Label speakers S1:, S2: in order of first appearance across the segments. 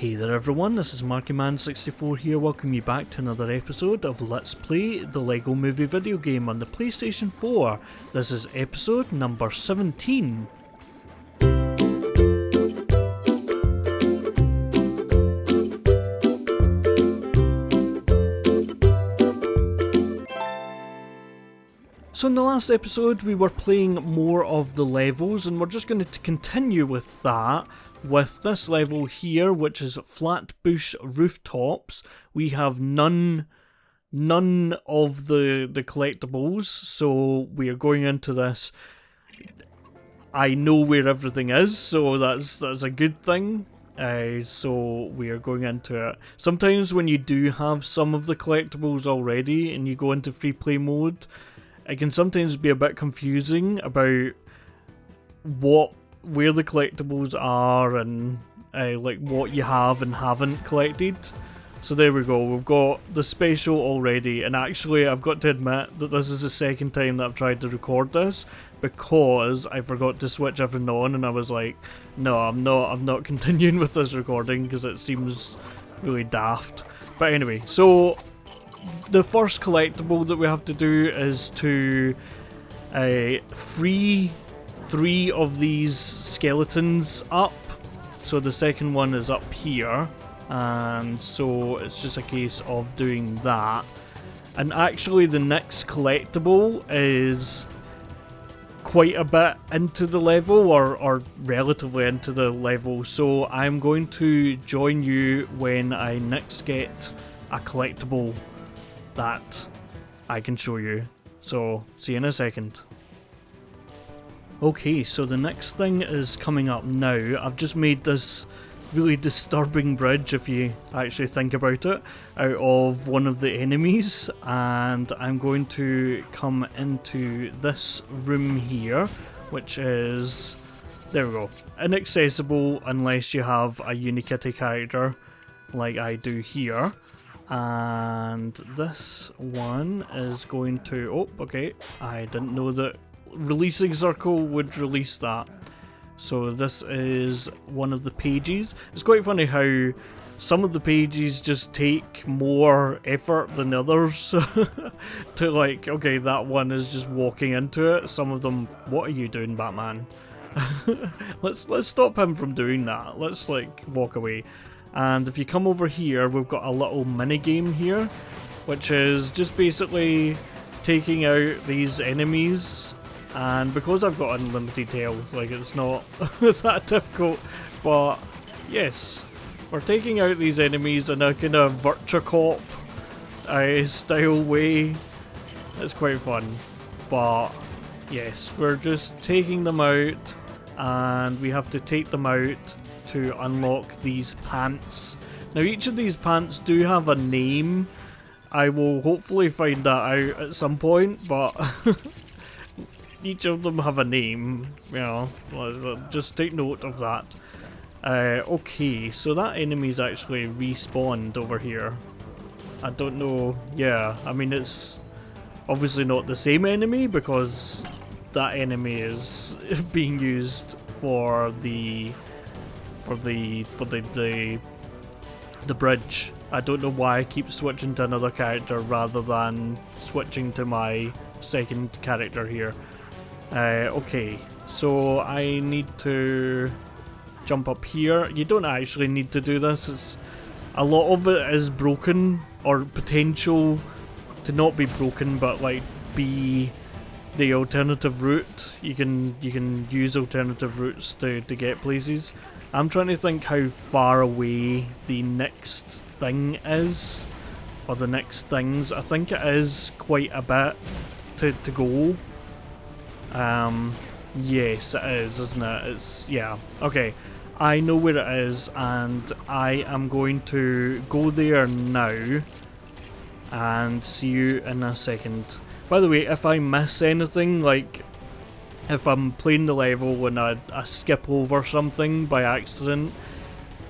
S1: Hey there everyone, this is MarkyMan64 here, welcome you back to another episode of Let's Play the LEGO Movie video game on the PlayStation 4. This is episode number 17. So in the last episode we were playing more of the levels and we're just going to continue with that. With this level here, which is Flatbush Rooftops, we have none of the collectibles, so we are going into this. I know where everything is, so that's a good thing. So we are going into it. Sometimes when you do have some of the collectibles already and you go into free play mode, it can sometimes be a bit confusing about where the collectibles are and like what you have and haven't collected. So there we go, we've got the special already, and actually I've got to admit that this is the second time that I've tried to record this because I forgot to switch everything on and I was like, no, I'm not continuing with this recording because it seems really daft. But anyway, so the first collectible that we have to do is to free 3 of these skeletons up. So the second one is up here, and so it's just a case of doing that. And actually the next collectible is quite a bit into the level, or relatively into the level, so I'm going to join you when I next get a collectible that I can show you. So see you in a second. Okay, so the next thing is coming up now. I've just made this really disturbing bridge, if you actually think about it, out of one of the enemies, and I'm going to come into this room here, which is, there we go, inaccessible unless you have a Unikitty character like I do here. And this one is going to, oh okay, I didn't know that releasing circle would release that. So this is one of the pages. It's quite funny how some of the pages just take more effort than others to, like, okay, that one is just walking into it. Some of them, what are you doing, Batman? let's stop him from doing that. Let's like walk away. And if you come over here, we've got a little mini game here, which is just basically taking out these enemies. And because I've got unlimited health, like, it's not that difficult, but yes, we're taking out these enemies in a kind of Virtua Cop style way. It's quite fun, but yes, we're just taking them out, and we have to take them out to unlock these pants. Now each of these pants do have a name. I will hopefully find that out at some point, but each of them have a name, you know, just take note of that. Okay, so that enemy's actually respawned over here. I don't know, yeah, I mean it's obviously not the same enemy because that enemy is being used for the bridge. I don't know why I keep switching to another character rather than switching to my second character here. Okay, so I need to jump up here. You don't actually need to do this. It's a lot of it is broken, or potential to not be broken, but like be the alternative route. You can use alternative routes to get places. I'm trying to think how far away the next thing is, or the next things. I think it is quite a bit to go. Yes it is, isn't it? It's, yeah, okay, I know where it is and I am going to go there now and see you in a second. By the way, if I miss anything, like if I'm playing the level and I skip over something by accident,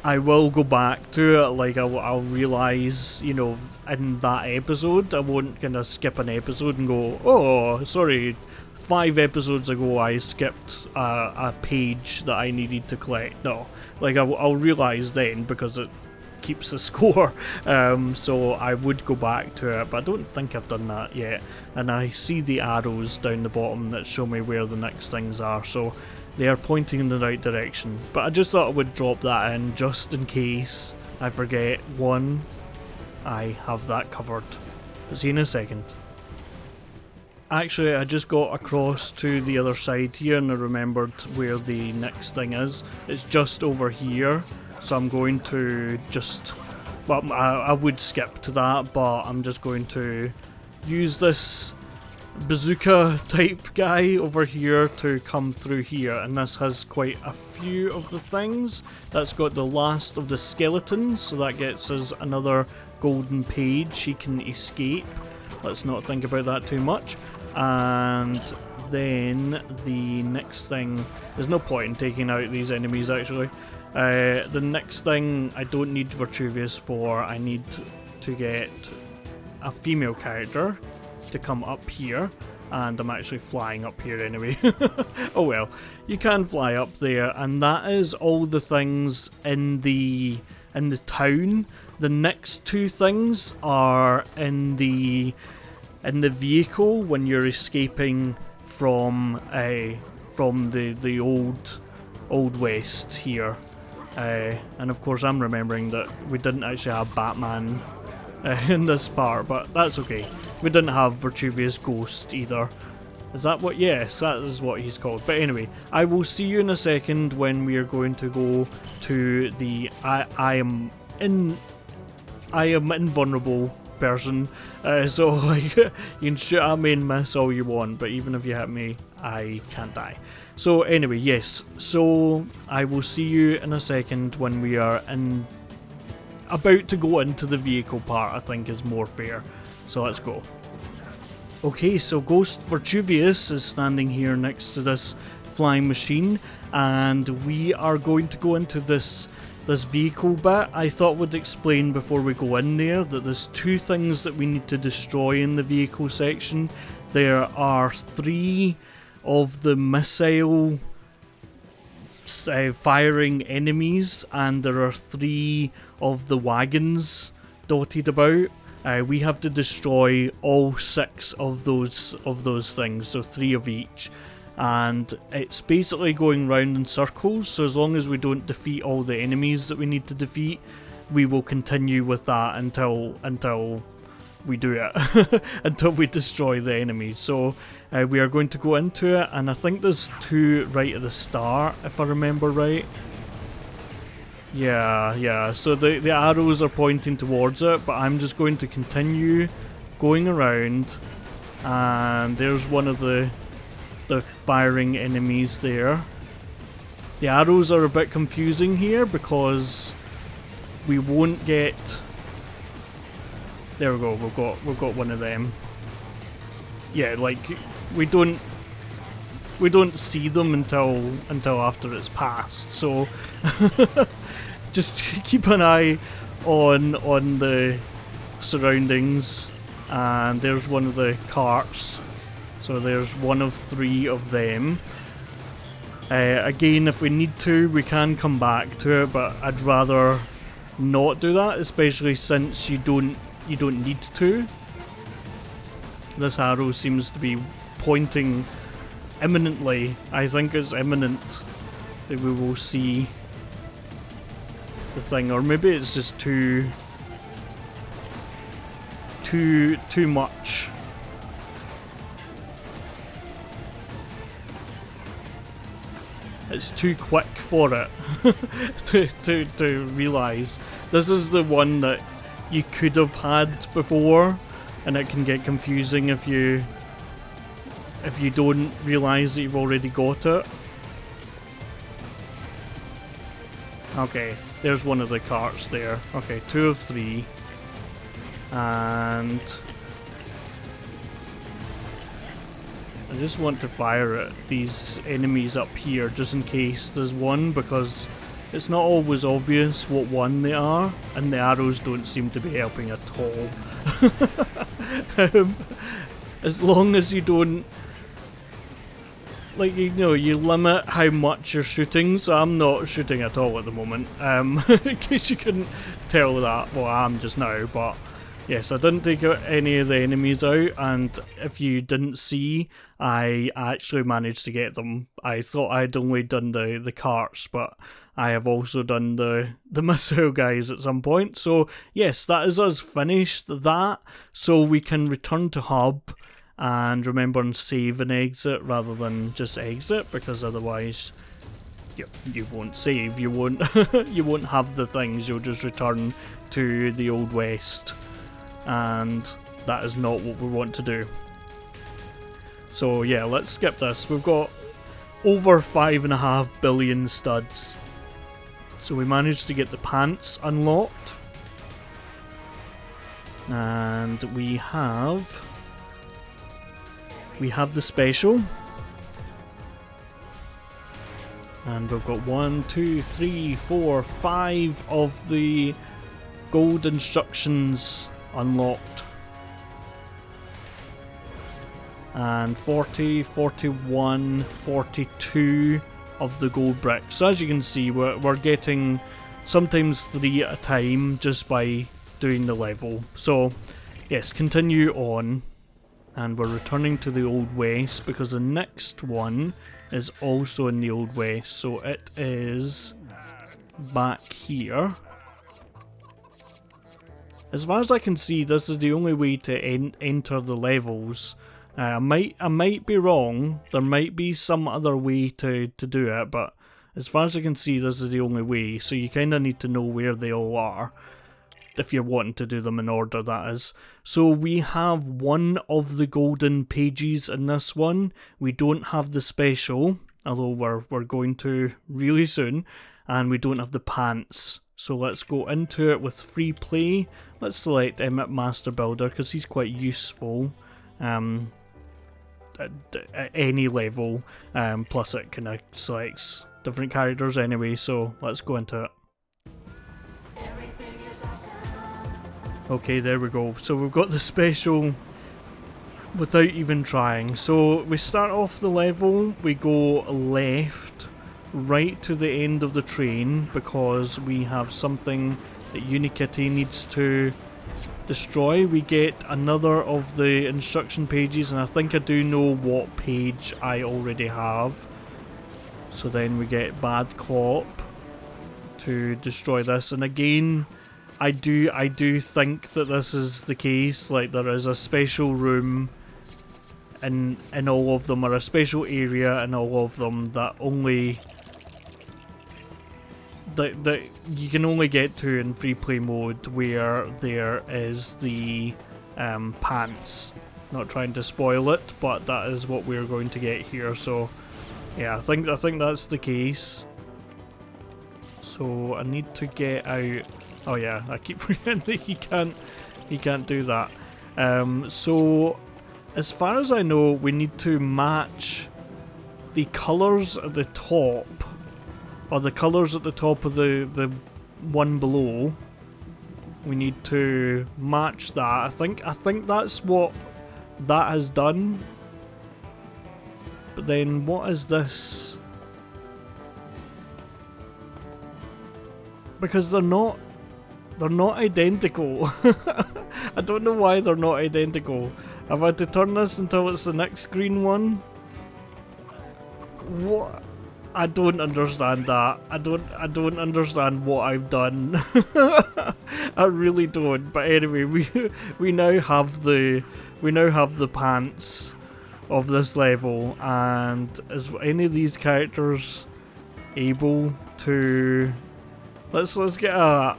S1: I will go back to it. Like I'll realise, you know, in that episode. I won't kind of skip an episode and go, oh sorry, 5 episodes ago I skipped a page that I needed to collect. No, like I'll realise then because it keeps the score, so I would go back to it, but I don't think I've done that yet. And I see the arrows down the bottom that show me where the next things are, so they are pointing in the right direction. But I just thought I would drop that in just in case I forget. One, I have that covered. But see you in a second. Actually, I just got across to the other side here and I remembered where the next thing is. It's just over here. So I'm going to just, well, I would skip to that, but I'm just going to use this bazooka type guy over here to come through here, and this has quite a few of the things. That's got the last of the skeletons, so that gets us another golden page. He can escape. Let's not think about that too much. And then the next thing, there's no point in taking out these enemies actually. The next thing I don't need Virtuvius for. I need to get a female character to come up here, and I'm actually flying up here anyway. Oh well, you can fly up there, and that is all the things in the town. The next two things are in the vehicle when you're escaping from the old west here. And of course I'm remembering that we didn't actually have Batman in this part, but that's okay. We didn't have Virtuvius Ghost either. Is that what? Yes, that is what he's called. But anyway, I will see you in a second when we are going to go to the I am invulnerable person. So like, you can shoot at me and miss all you want, but even if you hit me, I can't die. So anyway, yes, so I will see you in a second when we are about to go into the vehicle part, I think is more fair. So let's go. Okay, so Ghost Virtuvius is standing here next to this flying machine, and we are going to go into this vehicle bit. I thought would explain before we go in there that there's two things that we need to destroy in the vehicle section. There are 3 of the missile firing enemies, and there are 3 of the wagons dotted about. We have to destroy all 6 of those things, so 3 of each. And it's basically going round in circles, so as long as we don't defeat all the enemies that we need to defeat, we will continue with that until we do it, until we destroy the enemies. So we are going to go into it, and I think there's 2 right at the start, if I remember right. Yeah, so the arrows are pointing towards it, but I'm just going to continue going around, and there's one of the firing enemies there. The arrows are a bit confusing here because we won't get... There we go, we've got one of them. Yeah, like we don't see them until after it's passed, so just keep an eye on the surroundings. And there's one of the carts, so there's one of 3 of them. Again, if we need to, we can come back to it, but I'd rather not do that, especially since you don't need to. This arrow seems to be pointing imminently. I think it's imminent that we will see the thing, or maybe it's just too much. It's too quick for it to realise. This is the one that you could have had before, and it can get confusing if you don't realise that you've already got it. Okay, there's one of the carts there. Okay, 2 of 3. And I just want to fire at these enemies up here just in case there's one, because it's not always obvious what one they are, and the arrows don't seem to be helping at all. As long as you don't like, you know, you limit how much you're shooting, so I'm not shooting at all at the moment, in case you couldn't tell that. Well, I am just now, but yes, I didn't take out any of the enemies out, and if you didn't see, I actually managed to get them. I thought I'd only done the carts, but I have also done the missile guys at some point. So yes, that is us finished that, so we can return to hub. And remember and save and exit rather than just exit, because otherwise you won't save, you won't you won't have the things, you'll just return to the Old West, and that is not what we want to do. So yeah, let's skip this. We've got over 5.5 billion studs. So we managed to get the pants unlocked, and we have the special, and we've got 1, 2, 3, 4, 5 of the gold instructions unlocked, and 40, 41, 42 of the gold bricks. So as you can see, we're getting sometimes 3 at a time just by doing the level. So yes, continue on. And we're returning to the Old West because the next one is also in the Old West, so it is back here. As far as I can see, this is the only way to enter the levels. I might be wrong, there might be some other way to do it, but as far as I can see, this is the only way, so you kind of need to know where they all are. If you're wanting to do them in order, that is. So we have one of the golden pages in this one. We don't have the special, although we're going to really soon, and we don't have the pants. So let's go into it with free play. Let's select Emmett Master Builder because he's quite useful at any level. Plus it kind of selects different characters anyway, so let's go into it. Okay, there we go. So we've got the special without even trying. So we start off the level, we go left, right to the end of the train, because we have something that Unikitty needs to destroy. We get another of the instruction pages, and I think I do know what page I already have. So then we get Bad Cop to destroy this, and again, I do think that this is the case. Like, there is a special room in all of them, or a special area in all of them that only that you can only get to in free play mode, where there is the pants. Not trying to spoil it, but that is what we're going to get here. So yeah, I think that's the case. So I need to get out. Oh yeah, I keep forgetting that he can't do that. So as far as I know, we need to match the colours at the top, or the colours at the top of the one below. We need to match that. I think that's what that has done. But then what is this? Because they're not identical. I don't know why they're not identical. Have I had to turn this until it's the next green one? What? I don't understand that. I don't understand what I've done. I really don't. But anyway, we now have the pants of this level, and is any of these characters able to? Let's get a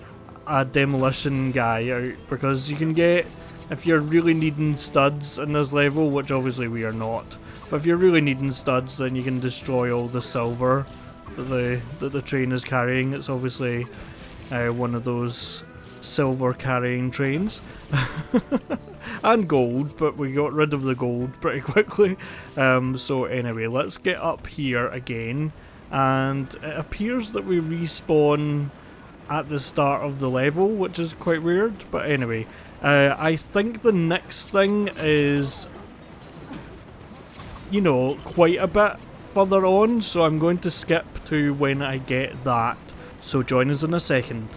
S1: demolition guy out, because you can get, if you're really needing studs in this level, which obviously we are not, but if you're really needing studs, then you can destroy all the silver that the train is carrying. It's obviously one of those silver carrying trains. And gold, but we got rid of the gold pretty quickly. So anyway, let's get up here again, and it appears that we respawn at the start of the level, which is quite weird, but anyway, I think the next thing is, you know, quite a bit further on, so I'm going to skip to when I get that. So join us in a second.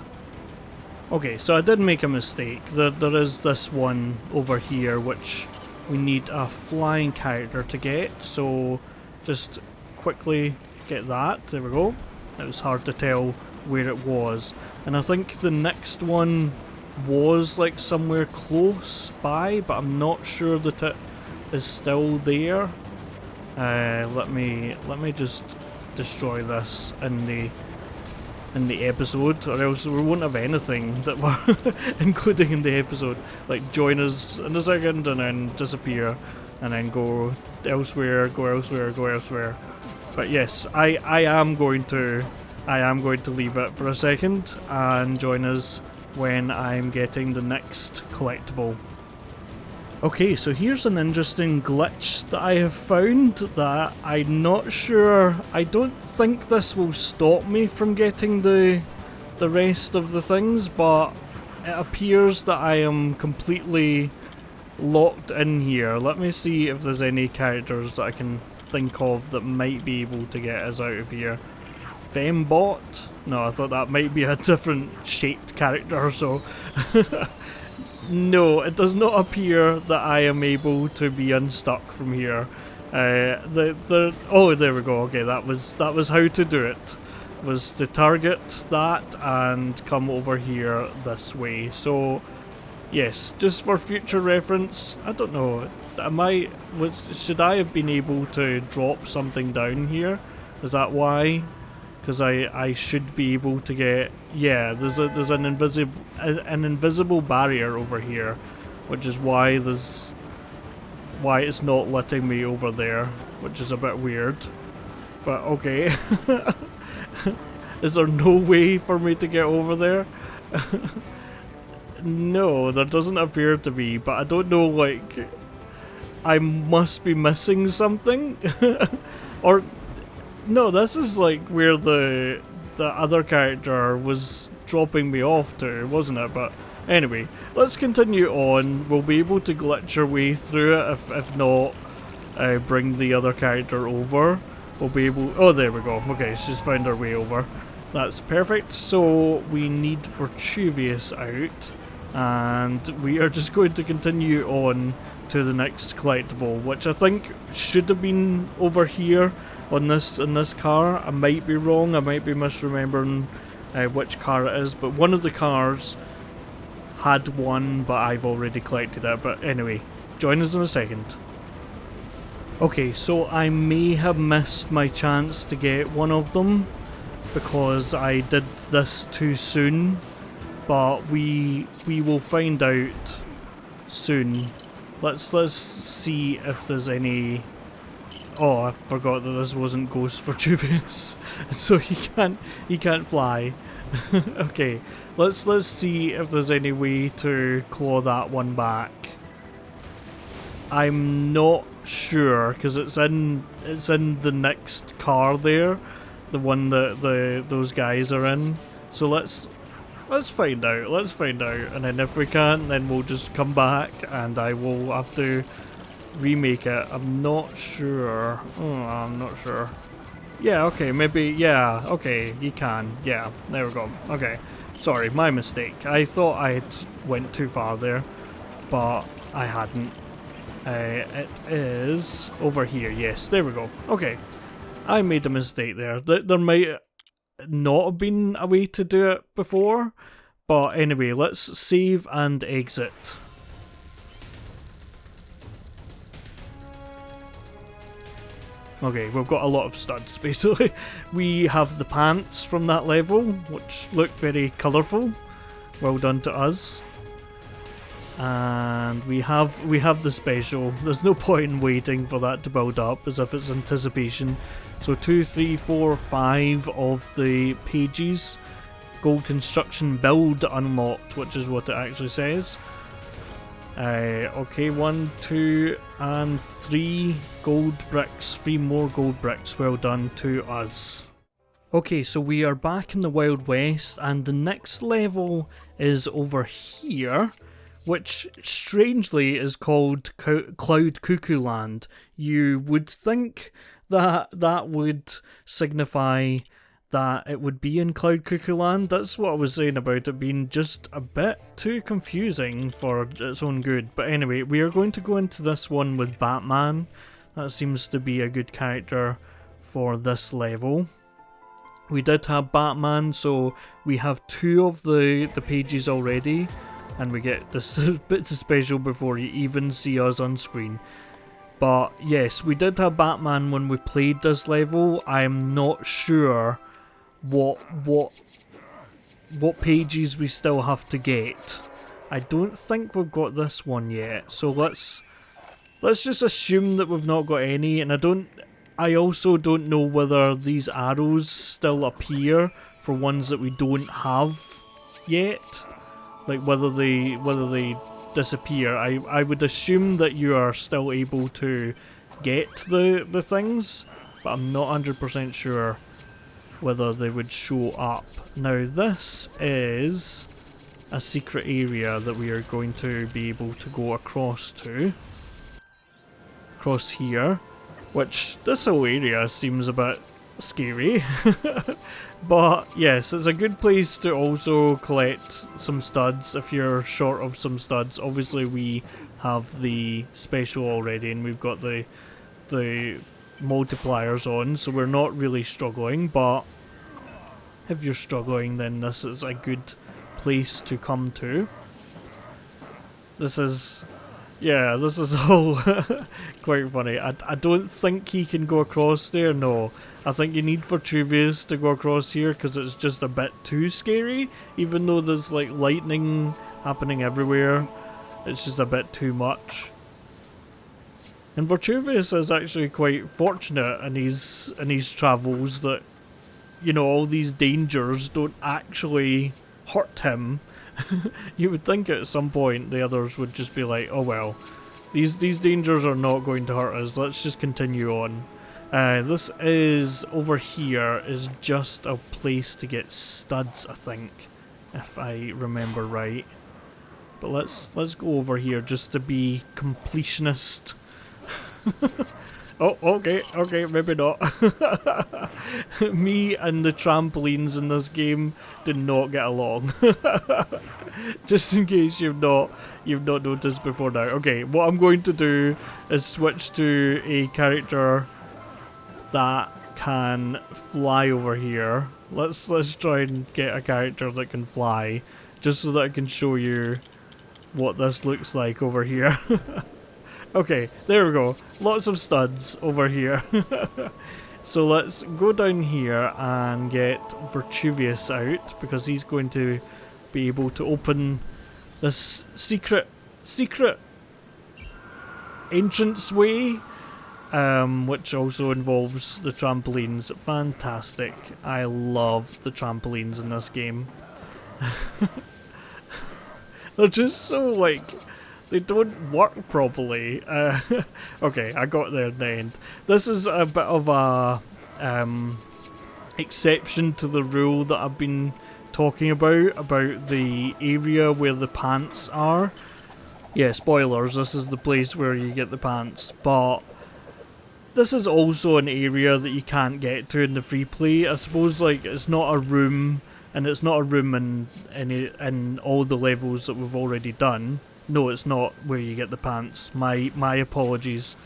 S1: Okay, so I did make a mistake. There is this one over here which we need a flying character to get, so just quickly get that. There we go. It was hard to tell where it was, and I think the next one was like somewhere close by, but I'm not sure that it is still there. Let me just destroy this in the episode, or else we won't have anything that we're including in the episode. Like join us in a second and then disappear and then go elsewhere, go elsewhere, go elsewhere. But yes, I am going to leave it for a second and join us when I'm getting the next collectible. Okay, so here's an interesting glitch that I have found that I'm not sure. I don't think this will stop me from getting the rest of the things, but it appears that I am completely locked in here. Let me see if there's any characters that I can think of that might be able to get us out of here. Fembot? No, I thought that might be a different shaped character, so... No, it does not appear that I am able to be unstuck from here. Oh, there we go. Okay, that was how to do it. Was to target that and come over here this way. So, yes, just for future reference. I don't know. Should I have been able to drop something down here? Is that why? Because I should be able to get, yeah, there's an invisible barrier over here, which is why it's not letting me over there, which is a bit weird. But okay. Is there no way for me to get over there? No, there doesn't appear to be, but I don't know, like, I must be missing something. Or no, this is like where the other character was dropping me off to, wasn't it? But anyway, let's continue on. We'll be able to glitch our way through it if not bring the other character over. We'll be able... Oh, there we go. Okay, she's found her way over. That's perfect. So we need Virtuvius out, and we are just going to continue on to the next collectible, which I think should have been over here on this car. I might be wrong, I might be misremembering which car it is, but one of the cars had one, but I've already collected it. But anyway, join us in a second. Okay, so I may have missed my chance to get one of them because I did this too soon, but we will find out soon. Let's see if there's any... Oh, I forgot that this wasn't Ghost Virtuvius, so he can't fly. Okay, let's see if there's any way to claw that one back. I'm not sure because it's in the next car there, the one that those guys are in. So let's find out. Let's find out, and then if we can't, then we'll just come back, and I will have to remake it. I'm not sure. Oh, I'm not sure. Yeah, okay, maybe, yeah, okay, you can. Yeah, there we go. Okay, sorry, my mistake. I thought I had went too far there, but I hadn't. It is over here. Yes, there we go. Okay, I made a mistake there. There might not have been a way to do it before, but anyway, let's save and exit. Okay, we've got a lot of studs, basically. We have the pants from that level, which look very colourful. Well done to us. And we have the special. There's no point in waiting for that to build up, as if it's anticipation. So 2, 3, 4, 5 of the pages. Gold construction build unlocked, which is what it actually says. Okay, 1, 2, and 3 gold bricks. 3 more gold bricks. Well done to us. Okay, so we are back in the Wild West, and the next level is over here, which strangely is called Cloud Cuckoo Land. You would think that would signify that it would be in Cloud Cuckoo Land. That's what I was saying about it being just a bit too confusing for its own good. But anyway, we are going to go into this one with Batman. That seems to be a good character for this level. We did have Batman, so we have 2 of the pages already, and we get this bit special before you even see us on screen. But yes, we did have Batman when we played this level. I am not sure what pages we still have to get. I don't think we've got this one yet, so let's just assume that we've not got any. And I also don't know whether these arrows still appear for ones that we don't have yet, like whether they disappear. I would assume that you are still able to get the things, but I'm not 100% sure whether they would show up. Now this is a secret area that we are going to be able to go across here, which this whole area seems a bit scary. But yes, it's a good place to also collect some studs if you're short of some studs. Obviously we have the special already, and we've got the multipliers on, so we're not really struggling. But if you're struggling, then this is a good place to come to. This is all quite funny. I don't think he can go across there, no. I think you need Vitruvius to go across here because it's just a bit too scary. Even though there's like lightning happening everywhere, it's just a bit too much. And Vitruvius is actually quite fortunate in his travels that, you know, all these dangers don't actually hurt him. You would think at some point the others would just be like, oh well, these dangers are not going to hurt us, let's just continue on. This is, over here, is just a place to get studs, I think, if I remember right. But let's go over here just to be completionist. Oh, okay, maybe not. Me and the trampolines in this game did not get along. Just in case you've not noticed before now. Okay, what I'm going to do is switch to a character that can fly over here. Let's try and get a character that can fly, just so that I can show you what this looks like over here. Okay, there we go. Lots of studs over here. So let's go down here and get Vitruvius out, because he's going to be able to open this secret entranceway, which also involves the trampolines. Fantastic. I love the trampolines in this game. They're just so, like, they don't work properly. Okay, I got there in the end. This is a bit of a exception to the rule that I've been talking about the area where the pants are. Yeah, spoilers, this is the place where you get the pants, but this is also an area that you can't get to in the free play. I suppose, like, it's not a room, and it's not a room in all the levels that we've already done. No, it's not where you get the pants. My apologies.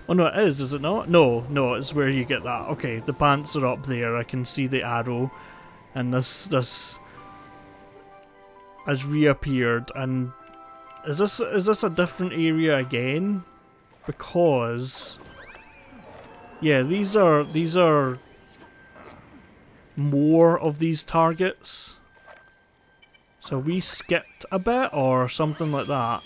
S1: Oh no, it is it not? No, it's where you get that. Okay, the pants are up there. I can see the arrow, and this has reappeared. And is this a different area again? Because yeah, these are more of these targets. So we skipped a bit or something like that.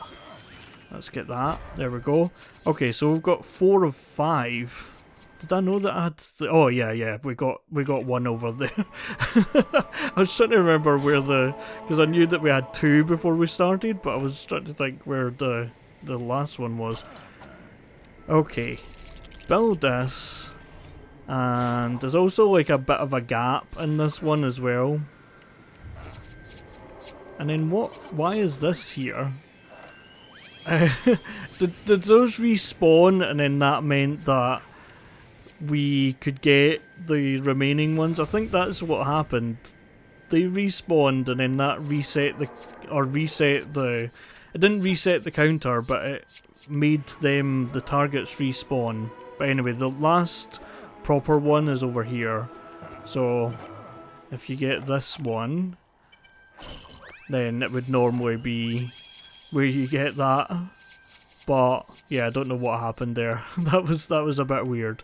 S1: Let's get that. There we go. Okay, so we've got 4 of 5. Did I know that I had... Oh, yeah. We got one over there. I was trying to remember where the... Because I knew that we had 2 before we started, but I was trying to think where the last one was. Okay. Build this. And there's also like a bit of a gap in this one as well. And then why is this here? Did those respawn, and then that meant that we could get the remaining ones. I think that's what happened. They respawned and then that reset the... It didn't reset the counter, but it made the targets respawn. But anyway, the last proper one is over here. So if you get this one, then it would normally be where you get that. But yeah, I don't know what happened there. that was a bit weird.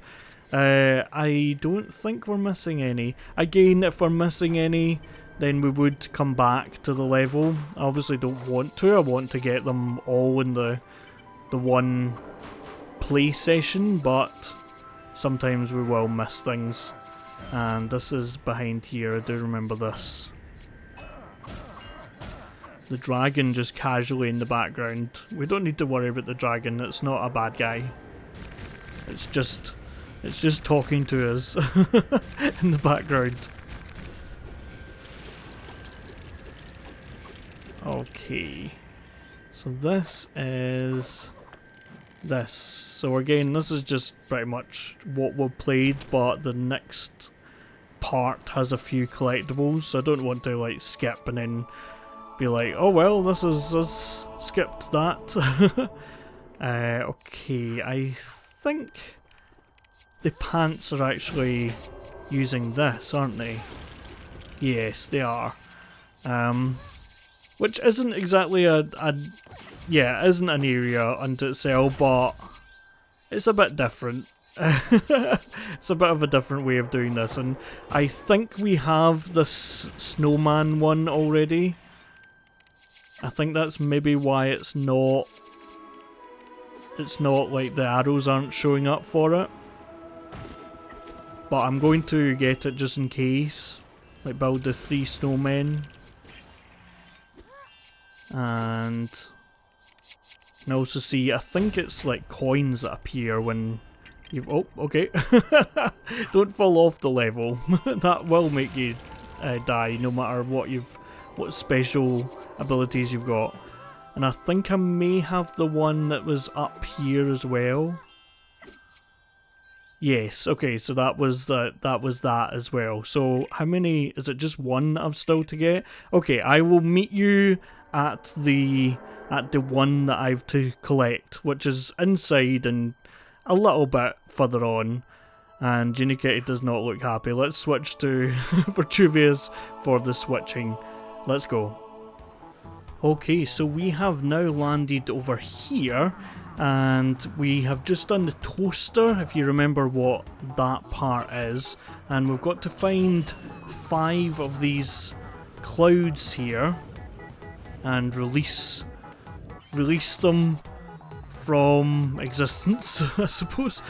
S1: I don't think we're missing any. Again, if we're missing any, then we would come back to the level. I obviously don't want to. I want to get them all in the one play session, but sometimes we will miss things. And this is behind here. I do remember this. The dragon just casually in the background. We don't need to worry about the dragon. It's not a bad guy. It's just talking to us in the background. Okay. So this is this. So again, this is just pretty much what we've played, but the next part has a few collectibles. So I don't want to like skip and then be like, oh well, this is us skipped that. Okay, I think the pants are actually using this, aren't they? Yes, they are. Which isn't exactly yeah, it isn't an area unto itself, but it's a bit different. It's a bit of a different way of doing this, and I think we have this snowman one already. I think that's maybe why it's not like the arrows aren't showing up for it. But I'm going to get it just in case. Like build the 3 snowmen. And you can also see, I think it's like coins that appear when you've... Oh, okay. Don't fall off the level. That will make you die no matter what special abilities you've got. And I think I may have the one that was up here as well. Yes, okay, so that was that as well. So how many, is it just one that I've still to get? Okay, I will meet you at the one that I've to collect, which is inside and a little bit further on. And Unikitty does not look happy. Let's switch to Vitruvius for the switching. Let's go. Okay, so we have now landed over here, and we have just done the toaster, if you remember what that part is, and we've got to find 5 of these clouds here and release them from existence, I suppose.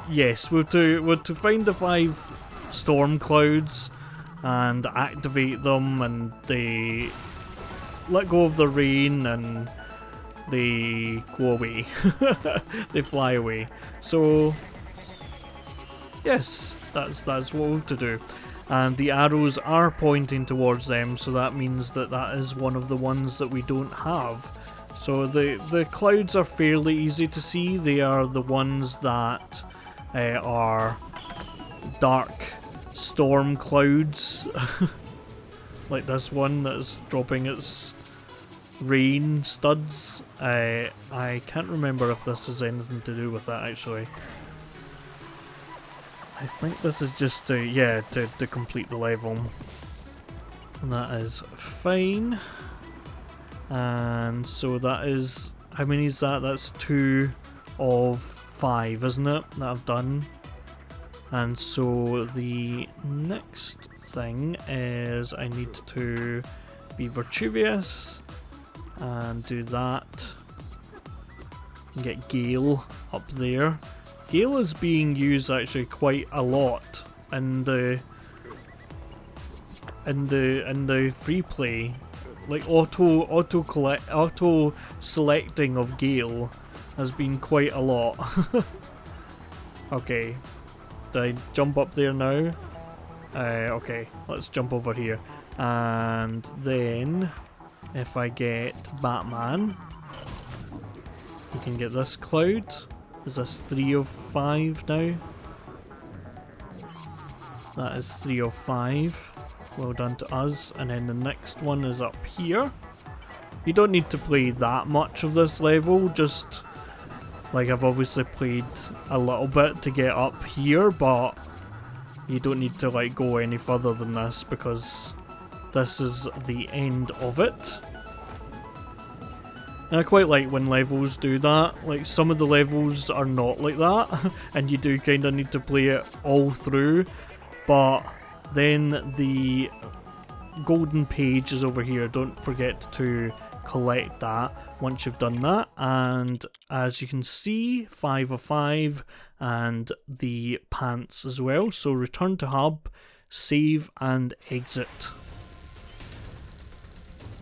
S1: Yes, we're to find the 5 storm clouds and activate them, and they let go of the rain and they go away. They fly away. So yes, that's what we have to do. And the arrows are pointing towards them, so that means that is one of the ones that we don't have. So the clouds are fairly easy to see. They are the ones that are dark storm clouds. Like this one that's dropping its rain studs. I can't remember if this has anything to do with that actually. I think this is just to complete the level. And that is fine. And so that is, how many is that? That's 2 of 5, isn't it, that I've done? And so the next thing is I need to be Vitruvius and do that. And get Gale up there. Gale is being used actually quite a lot in the free play. Like auto selecting of Gale has been quite a lot. Okay, did I jump up there now? Okay, let's jump over here, and then if I get Batman, you can get this cloud. Is this 3 of 5 now? That is 3 of 5. Well done to us. And then the next one is up here. You don't need to play that much of this level, just like I've obviously played a little bit to get up here, but you don't need to like go any further than this because this is the end of it. And I quite like when levels do that. Like some of the levels are not like that and you do kind of need to play it all through, but then the golden page is over here. Don't forget to collect that once you've done that. And as you can see, 5 of 5 and the pants as well. So return to hub, save and exit.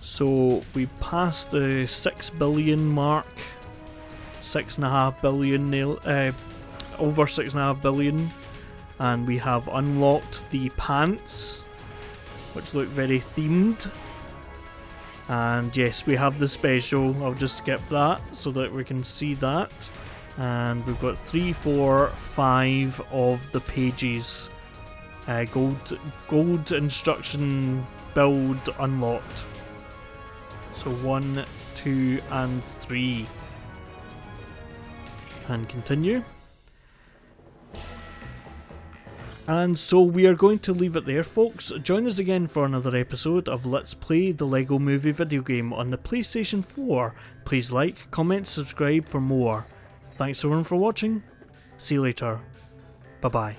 S1: So we passed the 6 billion mark, 6.5 billion, over 6.5 billion, and we have unlocked the pants, which look very themed. And yes, we have the special. I'll just skip that so that we can see that. And we've got 3, 4, 5 of the pages. Gold instruction build unlocked. So 1, 2 and 3. And continue. And so we are going to leave it there, folks. Join us again for another episode of Let's Play the Lego Movie video game on the PlayStation 4. Please like, comment, subscribe for more. Thanks everyone for watching. See you later. Bye bye.